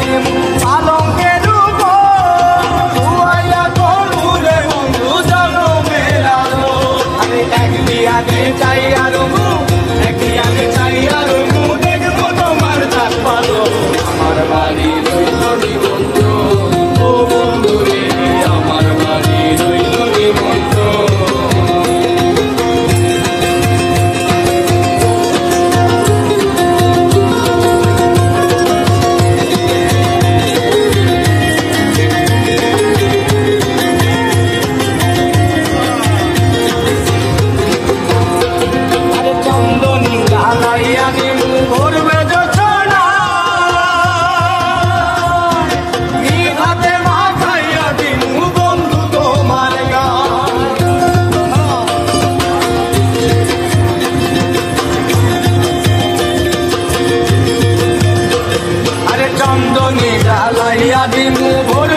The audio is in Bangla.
দিমু পালঙ্কের উপর শুয়াইয়া করুরে বন্ধু জনমের আলো আরে এক দিয়াতে চাই আর এক দিয়াতে চাই আর দেখবো তোমার চাঁদ পালো আমার বাড়ি রইল নিমন্ত্র ও বন্ধু রে আমার বাড়ি রইল নিমন্ত্র চন্দনী জ্বালাইয়া দিমু ভোর